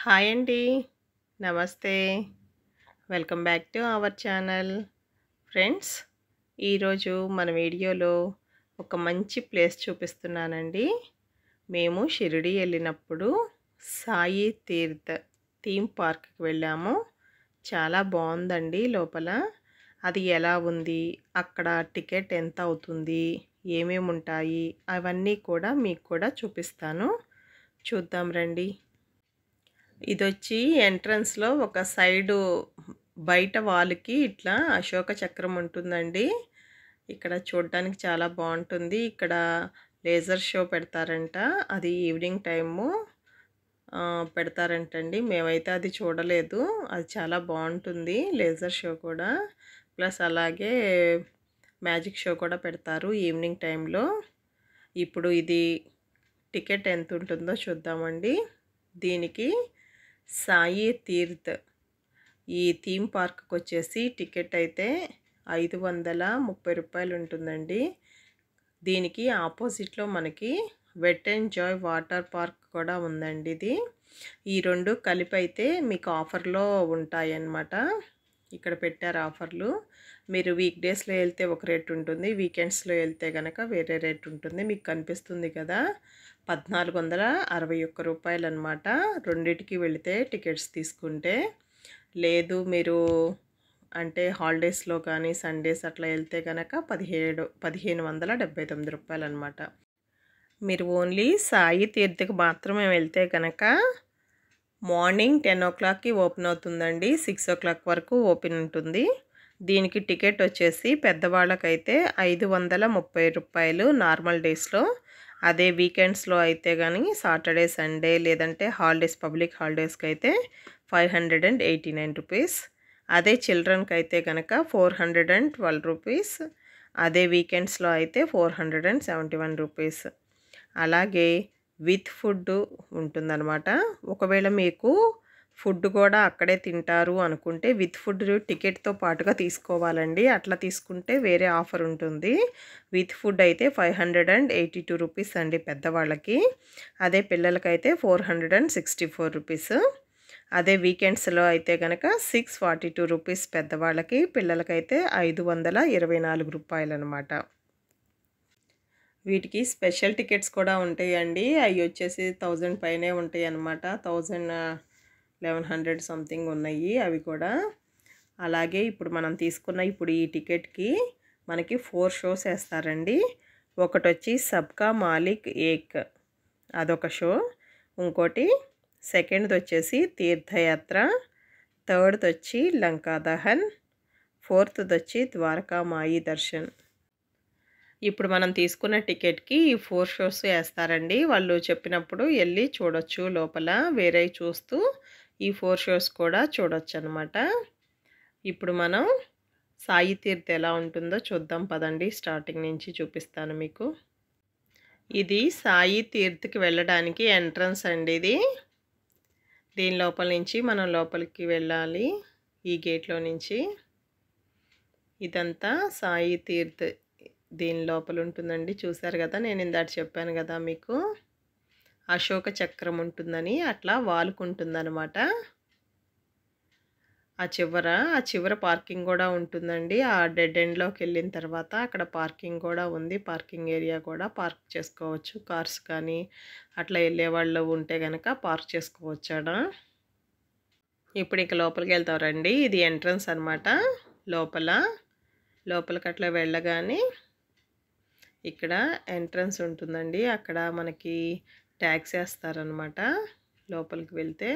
Hi అండి. నమస్తే. Welcome back to our channel. Friends, ఈరోజు మన వీడియోలో ఒక మంచి ప్లేస్ చూపిస్తున్నానండి. మేము షిరిడి వెళ్ళినప్పుడు సాయి తీర్థ్ థీమ్ పార్క్కి వెళ్ళాము. చాలా బాగుందండి లోపల. అది ఎలా ఉంది, అక్కడ టికెట్ ఎంత అవుతుంది, ఏమేమి ఉంటాయి, అవన్నీ కూడా మీకు కూడా చూపిస్తాను. చూద్దాం రండి. ఇదొచ్చి ఎంట్రన్స్‌లో ఒక సైడు బయట వాల్‌కి ఇట్లా అశోక చక్రం ఉంటుందండి. ఇక్కడ చూడడానికి చాలా బావుంటుంది. ఇక్కడ లేజర్ షో పెడతారంట. అది ఈవినింగ్ టైము పెడతారంటండి. మేమైతే అది చూడలేదు. అది చాలా బావుంటుంది లేజర్ షో కూడా. ప్లస్ అలాగే మ్యాజిక్ షో కూడా పెడతారు ఈవినింగ్ టైంలో. ఇప్పుడు ఇది టికెట్ ఎంత ఉంటుందో చూద్దామండి. దీనికి సాయి తీర్థ్ ఈ థీమ్ పార్క్కి వచ్చేసి టికెట్ అయితే ₹530 ఉంటుందండి. దీనికి ఆపోజిట్లో మనకి wet and joy water park కూడా ఉందండి. ఈ రెండు కలిపి అయితే మీకు ఆఫర్లో ఉంటాయన్నమాట. ఇక్కడ పెట్టారు ఆఫర్లు. మీరు వీక్ డేస్లో వెళ్తే ఒక రేట్ ఉంటుంది, వీకెండ్స్లో వెళ్తే కనుక వేరే రేట్ ఉంటుంది. మీకు కనిపిస్తుంది కదా, ₹1461 అనమాట. రెండిటికి వెళితే టికెట్స్ తీసుకుంటే. లేదు మీరు అంటే హాలిడేస్లో కానీ సండేస్ అట్లా వెళ్తే కనుక ₹1579 అనమాట. మీరు ఓన్లీ సాయి తీర్థకి మాత్రమే వెళ్తే కనుక మార్నింగ్ 10 ఓపెన్ అవుతుందండి. 6 వరకు ఓపెన్ ఉంటుంది. దీనికి టికెట్ వచ్చేసి పెద్దవాళ్ళకైతే ₹530 నార్మల్ డేస్లో. అదే వీకెండ్స్లో అయితే కానీ సాటర్డే సండే లేదంటే హాలిడేస్ పబ్లిక్ హాలిడేస్కి అయితే ₹589. అదే చిల్డ్రన్కి అయితే కనుక ₹412. అదే వీకెండ్స్లో అయితే ₹471. అలాగే విత్ ఫుడ్ ఉంటుందన్నమాట. ఒకవేళ మీకు ఫుడ్ కూడా అక్కడే తింటారు అనుకుంటే విత్ ఫుడ్ టికెట్తో పాటుగా తీసుకోవాలండి. అట్లా తీసుకుంటే వేరే ఆఫర్ ఉంటుంది. విత్ ఫుడ్ అయితే ₹582 అండి పెద్దవాళ్ళకి. అదే పిల్లలకైతే ₹464. అదే వీకెండ్స్లో అయితే కనుక ₹642 పెద్దవాళ్ళకి, పిల్లలకైతే ₹524 అనమాట. వీటికి స్పెషల్ టికెట్స్ కూడా ఉంటాయండి. అవి వచ్చేసి 1000 పైనే ఉంటాయి అన్నమాట. 1100 సంథింగ్ ఉన్నాయి అవి కూడా. అలాగే ఇప్పుడు మనం తీసుకున్న ఈ టికెట్కి మనకి 4 షోస్ వేస్తారండి. ఒకటి వచ్చి సబ్కా మాలిక్ ఏక్, అదొక షో. ఇంకోటి సెకండ్ది వచ్చేసి తీర్థయాత్ర, థర్డ్ది వచ్చి లంకా దహన్, ఫోర్త్ది వచ్చి ద్వారకా మాయి దర్శన్. ఇప్పుడు మనం తీసుకున్న టికెట్కి ఈ 4 షోస్ వేస్తారండి. వాళ్ళు చెప్పినప్పుడు వెళ్ళి చూడొచ్చు. లోపల వేరే చూస్తూ ఈ 4 షోస్ కూడా చూడొచ్చు అనమాట. ఇప్పుడు మనం సాయి తీర్థ్ ఎలా ఉంటుందో చూద్దాం పదండి. స్టార్టింగ్ నుంచి చూపిస్తాను మీకు. ఇది సాయి తీర్థ్కి వెళ్ళడానికి ఎంట్రన్స్ అండి. దీని లోపల నుంచి మనం లోపలికి వెళ్ళాలి. ఈ గేట్లో నుంచి. ఇదంతా సాయి తీర్థ్ దీని లోపల ఉంటుందండి. చూసారు కదా, నేను ఇందాక చెప్పాను కదా మీకు అశోక చక్రం ఉంటుందని. అట్లా వాలుకుంటుందన్నమాట. ఆ చివర పార్కింగ్ కూడా ఉంటుందండి. ఆ డెడ్ ఎండ్లోకి వెళ్ళిన తర్వాత అక్కడ పార్కింగ్ కూడా ఉంది. పార్కింగ్ ఏరియా కూడా పార్క్ చేసుకోవచ్చు. కార్స్ కానీ అట్లా వెళ్ళే వాళ్ళు ఉంటే కనుక పార్క్ చేసుకోవచ్చు. ఇప్పుడు ఇక లోపలికి వెళ్తాం రండి. ఇది ఎంట్రన్స్ అనమాట. లోపలికి అట్లా వెళ్ళగానే ఇక్కడ ఎంట్రన్స్ ఉంటుందండి. అక్కడ మనకి ట్యాక్స్ వేస్తారనమాట. లోపలికి వెళ్తే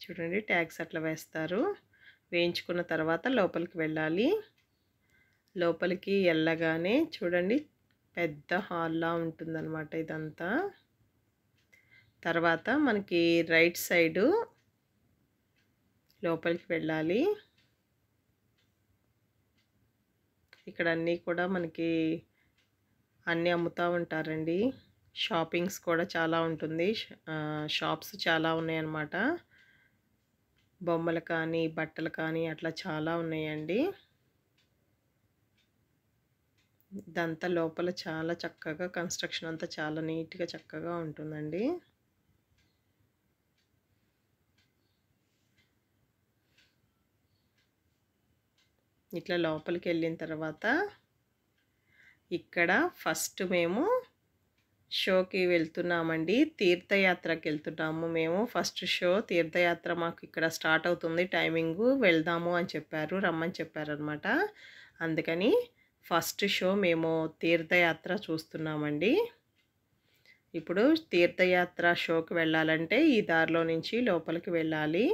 చూడండి, ట్యాక్స్ అట్లా వేస్తారు. వేయించుకున్న తర్వాత లోపలికి వెళ్ళాలి. లోపలికి వెళ్ళగానే చూడండి, పెద్ద హాల్లా ఉంటుందన్నమాట ఇదంతా. తర్వాత మనకి రైట్ సైడు లోపలికి వెళ్ళాలి. ఇక్కడ అన్నీ కూడా మనకి అన్నీ అమ్ముతూ ఉంటారండి. షాపింగ్స్ కూడా చాలా ఉంటుంది. షాప్స్ చాలా ఉన్నాయన్నమాట. బొమ్మలు కానీ బట్టలు కానీ అట్లా చాలా ఉన్నాయండి. ఇదంతా లోపల చాలా చక్కగా కన్స్ట్రక్షన్ అంతా చాలా నీట్గా చక్కగా ఉంటుందండి. ఇట్లా లోపలికి వెళ్ళిన తర్వాత ఇక్కడ ఫస్ట్ మేము షోకి వెళ్తున్నామండి. తీర్థయాత్రకి వెళ్తున్నాము మేము. ఫస్ట్ షో తీర్థయాత్ర మాకు ఇక్కడ స్టార్ట్ అవుతుంది. టైమింగు వెళ్దాము అని చెప్పారు, రమ్మని చెప్పారనమాట. అందుకని ఫస్ట్ షో మేము తీర్థయాత్ర చూస్తున్నామండి. ఇప్పుడు తీర్థయాత్ర షోకి వెళ్ళాలంటే ఈ దారిలో నుంచి లోపలికి వెళ్ళాలి.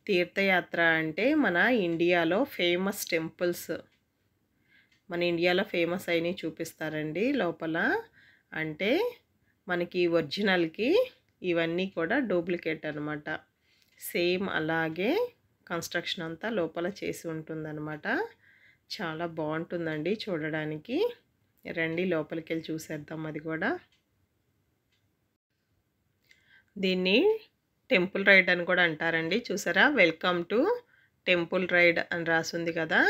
తీర్థయాత్ర అంటే మన ఇండియాలో ఫేమస్ టెంపుల్స్, మన ఇండియాలో ఫేమస్ అయినవి చూపిస్తారండి లోపల. అంటే మనకి ఒరిజినల్కి ఇవన్నీ కూడా డూప్లికేట్ అనమాట. సేమ్ అలాగే కన్స్ట్రక్షన్ అంతా లోపల చేసి ఉంటుందన్నమాట. చాలా బాగుంటుందండి చూడడానికి. రండి లోపలికి వెళ్ళి చూసేద్దాం. అది కూడా దీన్ని టెంపుల్ రైడ్ అని కూడా అంటారండి. చూసారా, వెల్కమ్ టు టెంపుల్ రైడ్ అని రాసింది కదా.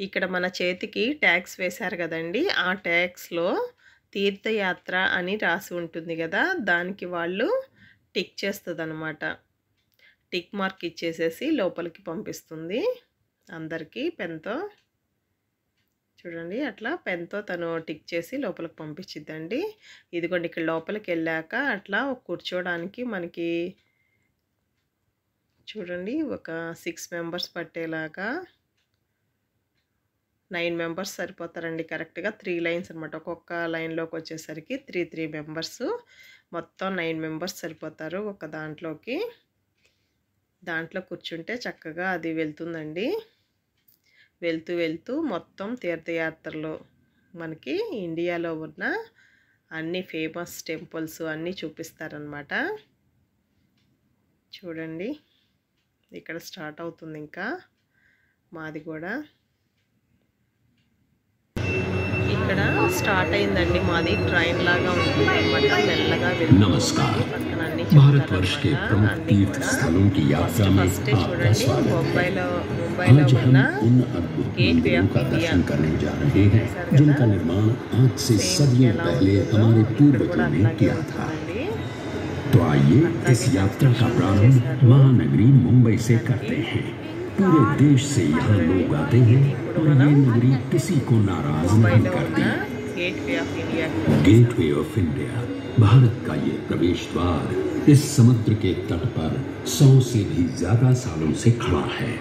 ఇక్కడ మన చేతికి ట్యాగ్స్ వేశారు కదండి. ఆ ట్యాగ్స్లో తీర్థయాత్ర అని రాసి ఉంటుంది కదా, దానికి వాళ్ళు టిక్ చేస్తుంది అనమాట. టిక్ మార్క్ ఇచ్చేసేసి లోపలికి పంపిస్తుంది అందరికీ పెన్తో. చూడండి, అట్లా పెన్తో తను టిక్ చేసి లోపలికి పంపించిద్దండి. ఇదిగోండి, ఇక్కడ లోపలికి వెళ్ళాక అట్లా కూర్చోడానికి మనకి చూడండి ఒక 6 మెంబర్స్ పట్టేలాగా, 9 మెంబర్స్ సరిపోతారండి కరెక్ట్గా. 3 లైన్స్ అనమాట. ఒక్కొక్క లైన్లోకి వచ్చేసరికి 3 మెంబర్స్, మొత్తం 9 మెంబర్స్ సరిపోతారు ఒక దాంట్లోకి. దాంట్లో కూర్చుంటే చక్కగా అది వెళ్తుందండి. వెళ్తూ వెళ్తూ మొత్తం తీర్థయాత్రలో మనకి ఇండియాలో ఉన్న అన్ని ఫేమస్ టెంపుల్స్ అన్నీ చూపిస్తారనమాట. చూడండి, ఇక్కడ స్టార్ట్ అవుతుంది ఇంకా మాది కూడా. ఇక్కడ స్టార్ట్ అయిందండి మాది. ట్రైన్ లాగా ఉంటుంది అనమాట, మెల్లగా వెళ్తుంది. भारतवर्ष के प्रमुख तीर्थ स्थलों की यात्रा में आपका स्वागत है। आज हम उन अद्भुत मंदिरों का दर्शन करने जा रहे हैं जिनका निर्माण आज से सदियों पहले हमारे पूर्वजों ने किया था। तो आइए इस यात्रा का प्रारंभ महानगरी मुंबई से करते हैं। पूरे देश से यहाँ लोग आते हैं और ये नगरी किसी को नाराज नहीं करती। गेटवे ऑफ इंडिया, भारत का ये प्रवेश द्वार इस समुद्र के तट पर 100 से भी ज्यादा सालों से खड़ा है।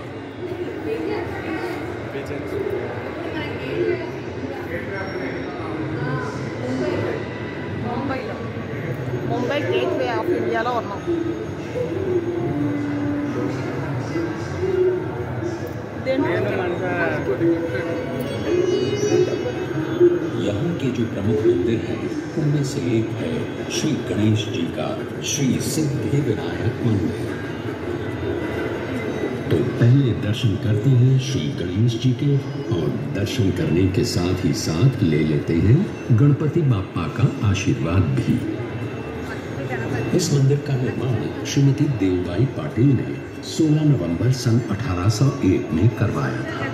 ముంబై గేట్వే ఆఫ్ ఇండియాలో ఉన్నాం. यहाँ के जो प्रमुख मंदिर हैं उनमें से एक है श्री गणेश जी का श्री सिद्धिविनायक मंदिर। तो पहले दर्शन करते हैं श्री गणेश जी के, और दर्शन करने के साथ ही साथ ले लेते हैं गणपति बाप्पा का आशीर्वाद भी। इस मंदिर का निर्माण श्रीमती देवबाई पाटिल ने 16 नवंबर सन 1801 में करवाया था।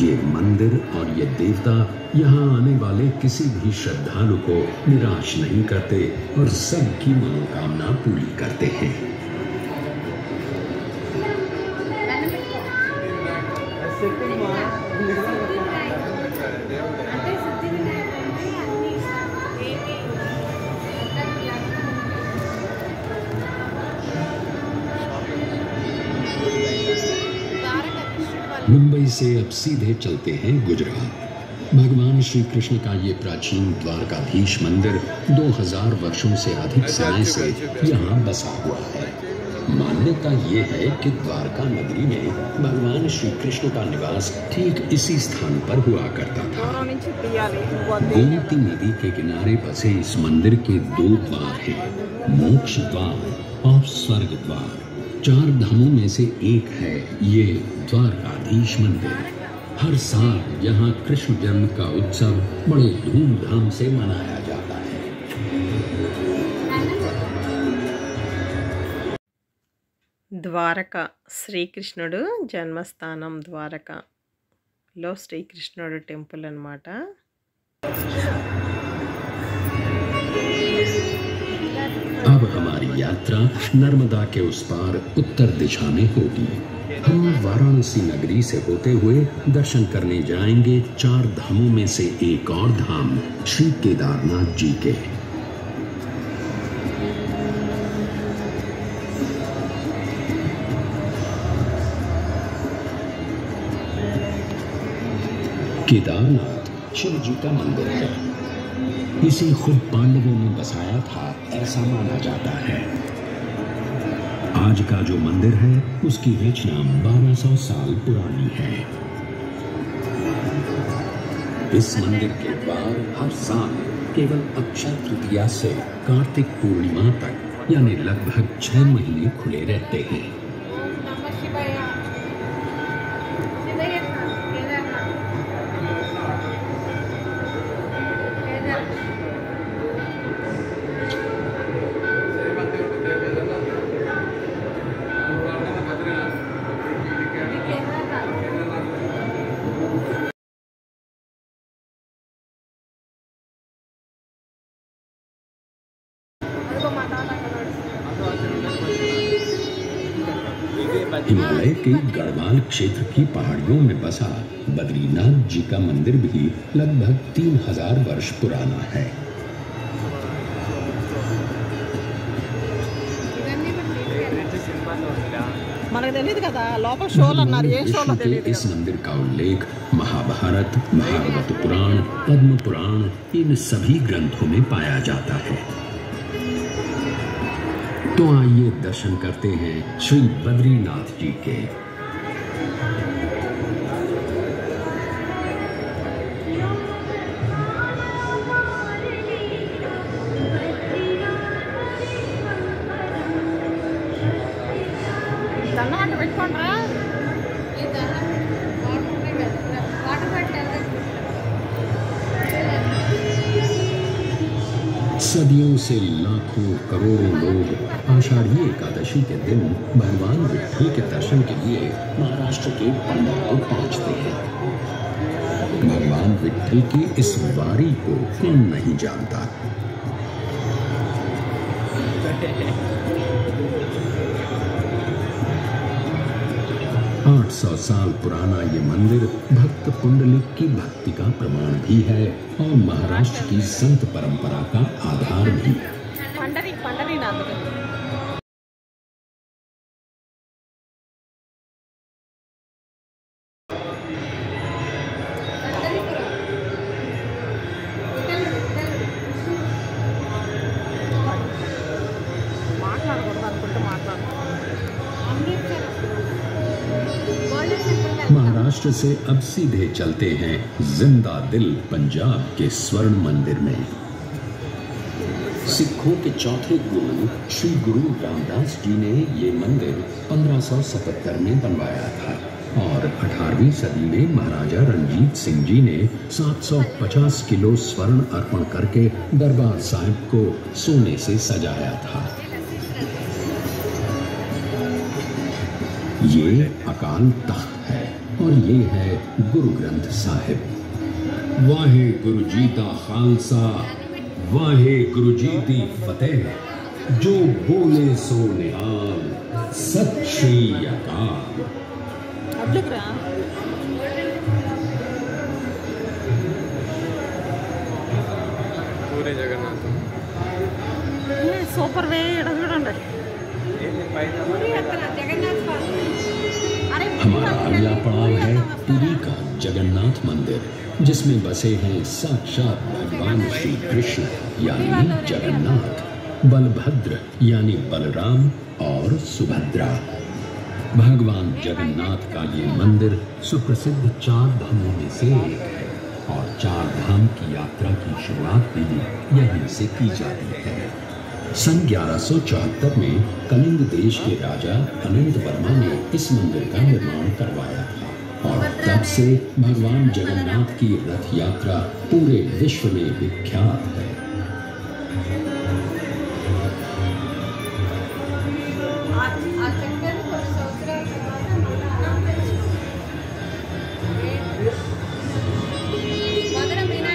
ये मंदिर और ये देवता यहाँ आने वाले किसी भी श्रद्धालु को निराश नहीं करते और सबकी मनोकामना पूरी करते हैं। मुंबई से अब सीधे चलते हैं गुजरात। भगवान श्री कृष्ण का ये प्राचीन द्वारकाधीश मंदिर 2000 वर्षों से अधिक समय से यहाँ बसा हुआ है। मान्यता ये है कि द्वारका नगरी में भगवान श्री कृष्ण का निवास ठीक इसी स्थान पर हुआ करता था। गोमती नदी के किनारे बसे इस मंदिर के 2 द्वार हैं, मोक्ष द्वार और स्वर्ग द्वार। 4 धामों में से एक है ये द्वारकाधीश मंदिर। हर साल यहाँ कृष्ण जन्म का उत्सव बड़े धूमधाम से मनाया जाता है। ద్వారకా, శ్రీకృష్ణుడు జన్మస్థానం ద్వారకాలో శ్రీకృష్ణుడు టెంపుల్ అన్నమాట. अब हमारी यात्रा नर्मदा के उस पार उत्तर दिशा में होगी। हम वाराणसी नगरी से होते हुए दर्शन करने जाएंगे 4 धामों में से एक और धाम श्री केदारनाथ जी के। केदारनाथ शिव जी का मंदिर है। इसे खुद पांडवों ने बसाया था, ऐसा माना जाता है। आज का जो मंदिर है उसकी रचना 1200 साल पुरानी है। इस मंदिर के द्वार हर साल केवल अक्षय तृतीया से कार्तिक पूर्णिमा तक यानी लगभग 6 महीने खुले रहते हैं। हिमालय के गढ़वाल क्षेत्र की पहाड़ियों में बसा बद्रीनाथ जी का मंदिर भी लगभग 3000 वर्ष पुराना है। इस मंदिर का उल्लेख महाभारत, महाभारत पुराण, पद्म पुराण इन सभी ग्रंथों में पाया जाता है। तो आइए दर्शन करते हैं श्री बद्रीनाथ जी के। सदियों से लाखों करोड़ों लोग आषाढ़ी एकादशी के दिन भगवान विठल के दर्शन के लिए महाराष्ट्र के पंढरपुर पहुंचते हैं। भगवान विठल की इस वारी को कौन नहीं जानता। आठ 800 साल पुराना ये मंदिर भक्त पुंडलिक की भक्ति का प्रमाण भी है और महाराष्ट्र की संत परंपरा का आधार भी। महाराष्ट्र से अब सीधे चलते हैं जिंदा दिल पंजाब के स्वर्ण मंदिर में। सिखों के चौथे गुरु श्री गुरु रामदास जी ने ये मंदिर 1577 में बनवाया था और 18वीं सदी में महाराजा रणजीत सिंह जी ने 750 किलो स्वर्ण अर्पण करके दरबार साहिब को सोने से सजाया था। ये अकाल तख्त है और ये है गुरु ग्रंथ साहिब। वाहे गुरु जी दा खालसा, वाहे गुरु जी दी फतेह, जो बोले सो निहाल, सत श्री अकाल। पूरे जगन्नाथ सूपर वे हमारा अगला पड़ाव है पुरी का जगन्नाथ मंदिर, जिसमें बसे हैं साक्षात भगवान श्री कृष्ण यानी जगन्नाथ, बलभद्र यानी बलराम और सुभद्रा। भगवान जगन्नाथ का ये मंदिर सुप्रसिद्ध 4 धामों में से एक है और 4 धाम की यात्रा की शुरुआत भी यहीं से की जाती है। सन 1174 में कलिंग देश के राजा अनंत वर्मा ने इस मंदिर का निर्माण करवाया था और तब से भगवान जगन्नाथ की रथ यात्रा पूरे विश्व में विख्यात है।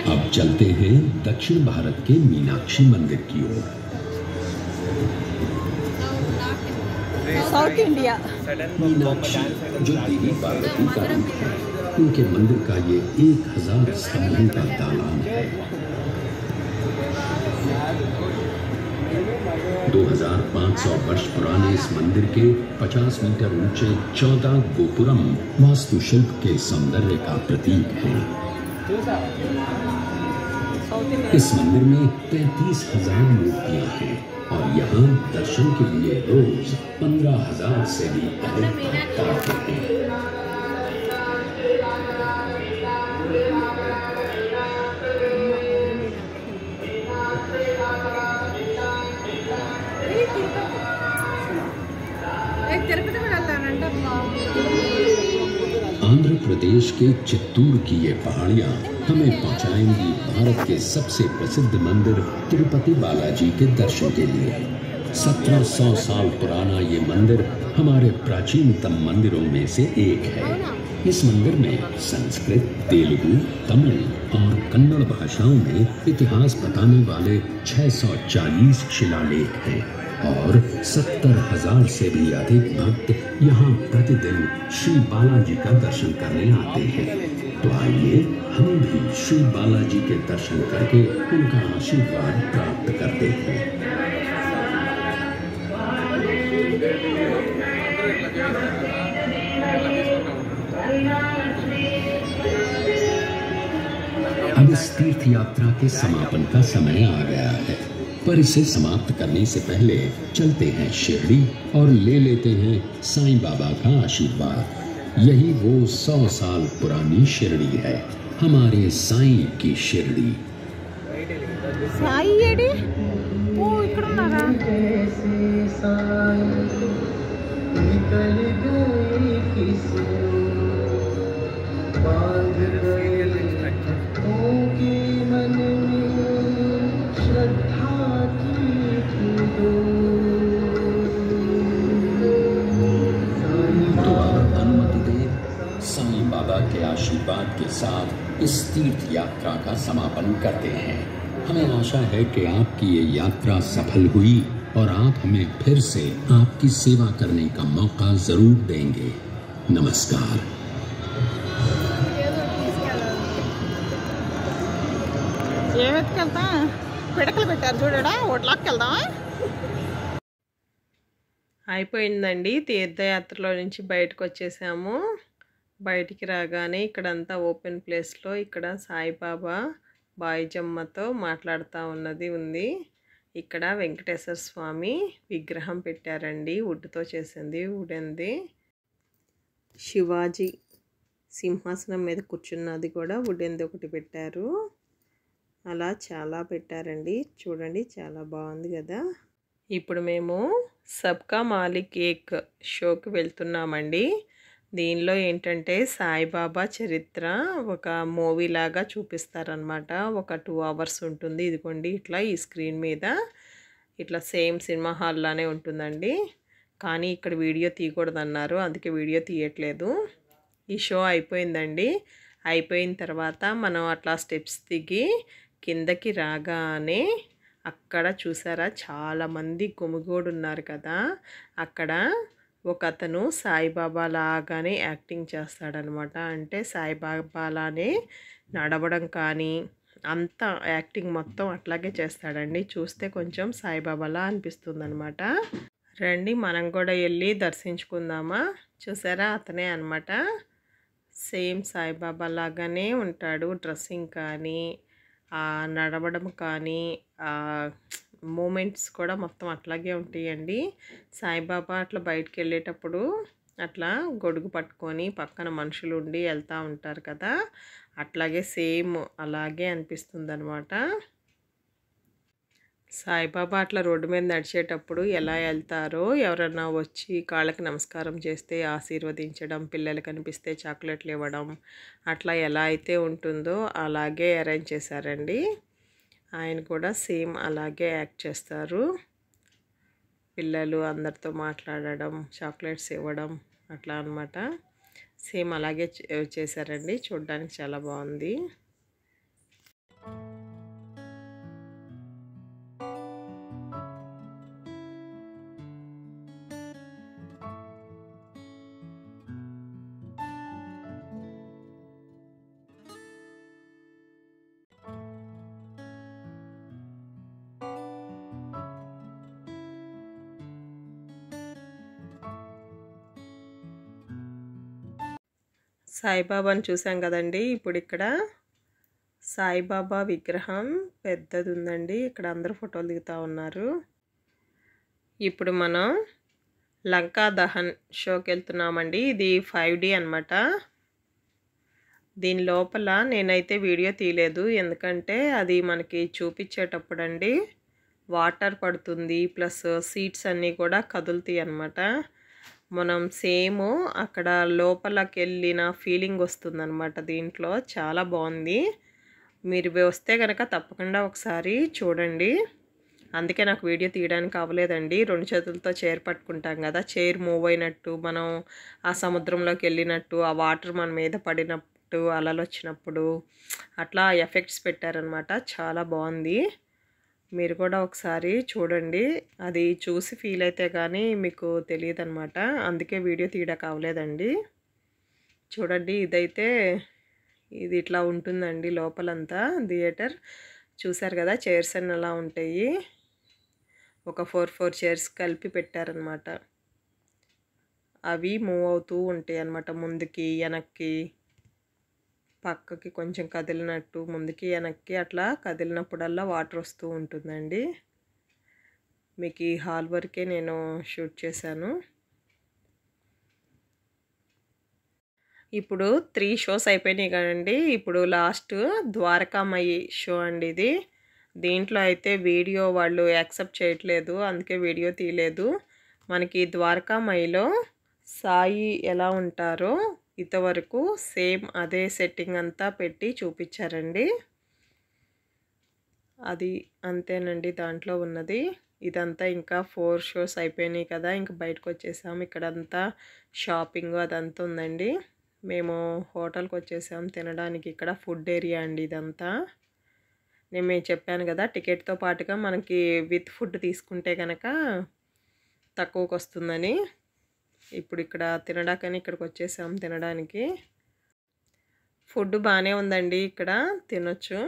अब चलते हैं दक्षिण भारत के मीनाक्षी मंदिर की ओर। साउथ इंडिया मीनाक्षी जो देवी पार्वती का रूप है, उनके मंदिर का ये 1000 स्तंभों का दालान है। 2500 वर्ष पुराने इस मंदिर के 50 मीटर ऊंचे 14 गोपुरम वास्तुशिल्प के सौंदर्य का प्रतीक हैं। इस मंदिर में 33,000 मूर्तियां हैं और यहाँ दर्शन के लिए रोज 15,000 से भी अधिक भक्त आते हैं। आंध्र प्रदेश के चित्तूर की ये पहाड़ियाँ हमें पहुँचाएंगी भारत के सबसे प्रसिद्ध मंदिर तिरुपति बालाजी के दर्शन के लिए। 1700 साल पुराना ये मंदिर हमारे प्राचीनतम मंदिरों में से एक है। इस मंदिर में संस्कृत, तेलुगु, तमिल और कन्नड़ भाषाओं में इतिहास बताने वाले 640 शिलालेख हैं और 70,000 से भी अधिक भक्त यहाँ प्रतिदिन श्री बालाजी का दर्शन करने आते हैं। तो आइए हम भी श्री बालाजी के दर्शन करके उनका आशीर्वाद प्राप्त करते हैं। अब इस तीर्थ यात्रा के समापन का समय आ गया है, पर इसे समाप्त करने से पहले चलते हैं शिरडी और ले लेते हैं साईं बाबा का आशीर्वाद। यही वो 100 साल पुरानी शिरडी है, हमारे साईं की शिरडी। साई ఏడి ఓ ఇక్కడ ఉన్నారా साईं बाबा के आशीर्वाद के साथ इस तीर्थ यात्रा का समापन करते हैं। हमें आशा है कि आपकी ये यात्रा सफल हुई और आप हमें फिर से आपकी सेवा करने का मौका जरूर देंगे। नमस्कार। ఏమెత్తుకెళ్తా పిడకలు పెట్టారు చూడడా ఓట్లోకి వెళ్దామా అయిపోయిందండి తీర్థయాత్రలో నుంచి బయటకు వచ్చేసాము. బయటికి రాగానే ఇక్కడంతా ఓపెన్ ప్లేస్లో ఇక్కడ సాయిబాబా బాయిజమ్మతో మాట్లాడుతూ ఉన్నది ఉంది. ఇక్కడ వెంకటేశ్వర స్వామి విగ్రహం పెట్టారండి, వుడ్తో చేసింది, వుడెంది. శివాజీ సింహాసనం మీద కూర్చున్నది కూడా వుడెంది ఒకటి పెట్టారు. అలా చాలా పెట్టారండి, చూడండి చాలా బాగుంది కదా. ఇప్పుడు మేము సబ్కా మాలిక్ ఏక్ షోకి వెళ్తున్నామండి. దీనిలో ఏంటంటే సాయిబాబా చరిత్ర ఒక మూవీ లాగా చూపిస్తారనమాట. ఒక 2 hours ఉంటుంది. ఇదిగోండి ఇట్లా ఈ స్క్రీన్ మీద ఇట్లా సేమ్ సినిమా హాల్ లానే ఉంటుందండి. కానీ ఇక్కడ వీడియో తీయకూడదన్నారు, అందుకే వీడియో తీయట్లేదు. ఈ షో అయిపోయిందండి. అయిపోయిన తర్వాత మనం అట్లా స్టెప్స్ దిగి కిందకి రాగానే అక్కడ చూసారా చాలామంది గుమిగూడు ఉన్నారు కదా. అక్కడ ఒక అతను సాయిబాబా లాగానే యాక్టింగ్ చేస్తాడనమాట. అంటే సాయిబాబా లానే నడవడం కానీ అంతా యాక్టింగ్ మొత్తం అట్లాగే చేస్తాడండి. చూస్తే కొంచెం సాయిబాబాలా అనిపిస్తుంది అనమాట. రండి మనం కూడా వెళ్ళి దర్శించుకుందామా. చూసారా అతనే అనమాట, సేమ్ సాయిబాబా లాగానే ఉంటాడు. డ్రెస్సింగ్ కానీ నడవడం కానీ మూమెంట్స్ కూడా మొత్తం అట్లాగే ఉంటాయండి. సాయిబాబా అట్లా బయటికి వెళ్ళేటప్పుడు అట్లా గొడుగు పట్టుకొని పక్కన మనుషులు ఉండి వెళ్తూ ఉంటారు కదా, అట్లాగే సేమ్ అలాగే అనిపిస్తుంది అనమాట. సాయిబాబా అట్లా రోడ్డు మీద నడిచేటప్పుడు ఎలా వెళ్తారో, ఎవరన్నా వచ్చి కాళ్ళకి నమస్కారం చేస్తే ఆశీర్వదించడం, పిల్లలు కనిపిస్తే చాక్లెట్లు ఇవ్వడం, అట్లా ఎలా అయితే ఉంటుందో అలాగే అరేంజ్ చేశారండి. ఆయన కూడా సేమ్ అలాగే యాక్ట్ చేస్తారు. పిల్లలు అందరితో మాట్లాడడం, చాక్లెట్స్ ఇవ్వడం అట్లా అన్నమాట. సేమ్ అలాగే చేశారండి. చూడడానికి చాలా బాగుంది. సాయిబాబాని చూసాం కదండి. ఇప్పుడు ఇక్కడ సాయిబాబా విగ్రహం పెద్దది ఉందండి. ఇక్కడ అందరూ ఫోటోలు దిగుతూ ఉన్నారు. ఇప్పుడు మనం లంకా దహన్ షోకి వెళ్తున్నామండి. ఇది 5D అనమాట. దీని లోపల నేనైతే వీడియో తీయలేదు, ఎందుకంటే అది మనకి చూపించేటప్పుడు అండి వాటర్ పడుతుంది, ప్లస్ సీట్స్ అన్నీ కూడా కదులుతాయి అన్నమాట. మనం సేమ్ అక్కడ లోపలికి వెళ్ళిన ఫీలింగ్ వస్తుందన్నమాట. దీంట్లో చాలా బాగుంది. మీరు వస్తే కనుక తప్పకుండా ఒకసారి చూడండి. అందుకే నాకు వీడియో తీయడానికి అవ్వలేదండి. 2 చేతులతో చైర్ పట్టుకుంటాం కదా, చైర్ మూవ్ అయినట్టు, మనం ఆ సముద్రంలోకి వెళ్ళినట్టు, ఆ వాటర్ మన మీద పడినట్టు, అలలు వచ్చినప్పుడు అట్లా ఎఫెక్ట్స్ పెట్టారనమాట. చాలా బాగుంది. మీరు కూడా ఒకసారి చూడండి. అది చూసి ఫీల్ అయితే కానీ మీకు తెలియదు అనమాట. అందుకే వీడియో తీయడానికి అవ్వలేదండి. చూడండి, ఇది ఇట్లా ఉంటుందండి లోపలంతా థియేటర్. చూసారు కదా, చైర్స్ అన్నీ అలా ఉంటాయి. ఒక 4 చైర్స్ కలిపి పెట్టారనమాట. అవి మూవ్ అవుతూ ఉంటాయి అన్నమాట. ముందుకి వెనక్కి పక్కకి కొంచెం కదిలినట్టు, ముందుకి వెనక్కి అట్లా కదిలినప్పుడల్లా వాటర్ వస్తూ ఉంటుందండి. మీకు ఈ హాల్ వరకే నేను షూట్ చేశాను. ఇప్పుడు 3 షోస్ అయిపోయినాయి కదండి. ఇప్పుడు లాస్ట్ ద్వారకామయి షో అండి ఇది. దీంట్లో అయితే వీడియో వాళ్ళు యాక్సెప్ట్ చేయట్లేదు, అందుకే వీడియో తీయలేదు. మనకి ద్వారకామయిలో సాయి ఎలా ఉంటారో ఇంతవరకు సేమ్ అదే సెట్టింగ్ అంతా పెట్టి చూపించారండి. అది అంతేనండి దాంట్లో ఉన్నది. ఇదంతా ఇంకా 4 షోస్ అయిపోయినాయి కదా, ఇంకా బయటకు వచ్చేసాము. ఇక్కడంతా షాపింగ్ అదంతా ఉందండి. మేము హోటల్కి వచ్చేసాము తినడానికి. ఇక్కడ ఫుడ్ ఏరియా అండి ఇదంతా. నేను చెప్పాను కదా, టికెట్తో పాటుగా మనకి విత్ ఫుడ్ తీసుకుంటే కనుక తక్కువకి వస్తుందని. ఇప్పుడు ఇక్కడ తినడానికని ఇక్కడికి వచ్చేసాము తినడానికి. ఫుడ్ బాగానే ఉందండి, ఇక్కడ తినొచ్చు.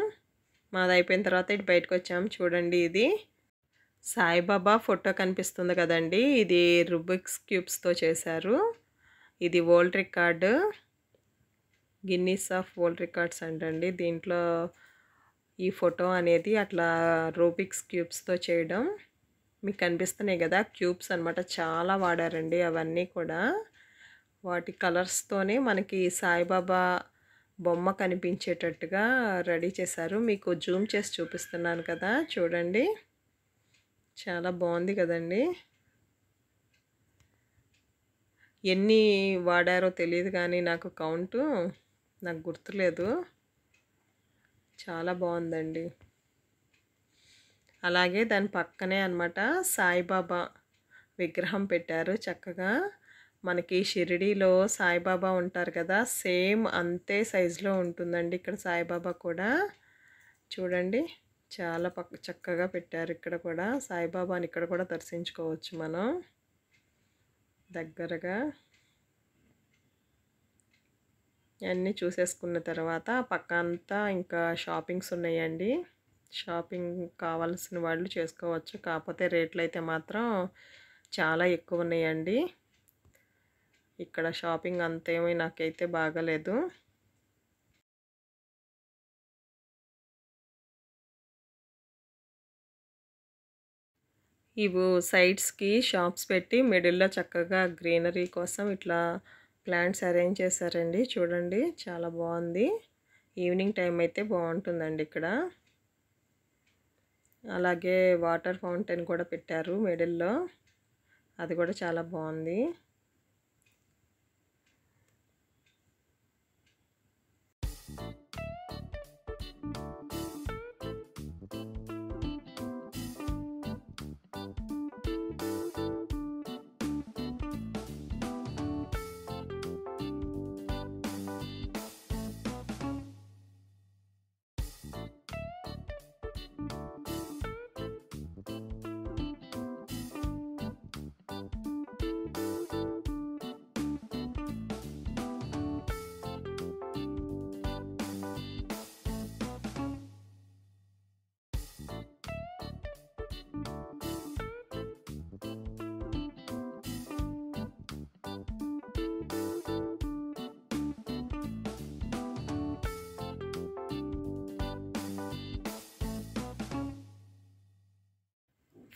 మాది అయిపోయిన తర్వాత ఇటు బయటకు వచ్చాము. చూడండి, ఇది సాయిబాబా ఫోటో కనిపిస్తుంది కదండి. ఇది రుబిక్స్ క్యూబ్స్తో చేశారు. ఇది world record, Guinness of world records అంటండి. దీంట్లో ఈ ఫోటో అనేది అట్లా రూబిక్స్ క్యూబ్స్తో చేయడం. మీకు కనిపిస్తున్నాయి కదా క్యూబ్స్ అనమాట. చాలా వాడారండి అవన్నీ కూడా. వాటి కలర్స్తోనే మనకి సాయిబాబా బొమ్మ కనిపించేటట్టుగా రెడీ చేశారు. మీకు జూమ్ చేసి చూపిస్తున్నాను కదా, చూడండి. చాలా బాగుంది కదండి. ఎన్ని వాడారో తెలియదు కానీ నాకు కౌంటు నాకు గుర్తులేదు. చాలా బాగుందండి. అలాగే దాని పక్కనే అన్నమాట సాయిబాబా విగ్రహం పెట్టారు చక్కగా. మనకి షిరిడీలో సాయిబాబా ఉంటారు కదా, సేమ్ అంతే సైజులో ఉంటుందండి ఇక్కడ సాయిబాబా కూడా. చూడండి, చాలా చక్కగా పెట్టారు. ఇక్కడ కూడా సాయిబాబాని ఇక్కడ కూడా దర్శించుకోవచ్చు మనం దగ్గరగా. అన్నీ చూసేసుకున్న తర్వాత పక్క అంతా ఇంకా షాపింగ్స్ ఉన్నాయండి. షాపింగ్ కావాల్సిన వాళ్ళు చేసుకోవచ్చు. కాకపోతే రేట్లు అయితే మాత్రం చాలా ఎక్కువ ఉన్నాయండి. ఇక్కడ షాపింగ్ అంతేమీ నాకైతే బాగాలేదు. ఇవి సైడ్స్కి షాప్స్ పెట్టి మిడిల్లో చక్కగా గ్రీనరీ కోసం ఇట్లా ప్లాంట్స్ అరేంజ్ చేశారండి. చూడండి, చాలా బాగుంది. ఈవినింగ్ టైం అయితే బాగుంటుందండి ఇక్కడ. అలాగే వాటర్ ఫౌంటైన్ కూడా పెట్టారు మిడిల్లో, అది కూడా చాలా బాగుంది.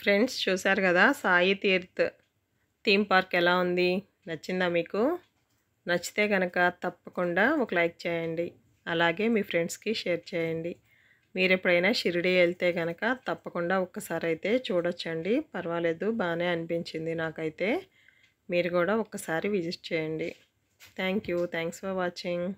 ఫ్రెండ్స్ చూసారు కదా సాయి తీర్థ్ థీమ్ పార్క్ ఎలా ఉంది, నచ్చిందా మీకు? నచ్చితే కనుక తప్పకుండా ఒక లైక్ చేయండి, అలాగే మీ ఫ్రెండ్స్కి షేర్ చేయండి. మీరు ఎప్పుడైనా షిరిడి వెళ్తే కనుక తప్పకుండా ఒక్కసారి అయితే చూడొచ్చండి, పర్వాలేదు, బాగానే అనిపించింది నాకైతే. మీరు కూడా ఒక్కసారి విజిట్ చేయండి. Thanks for watching.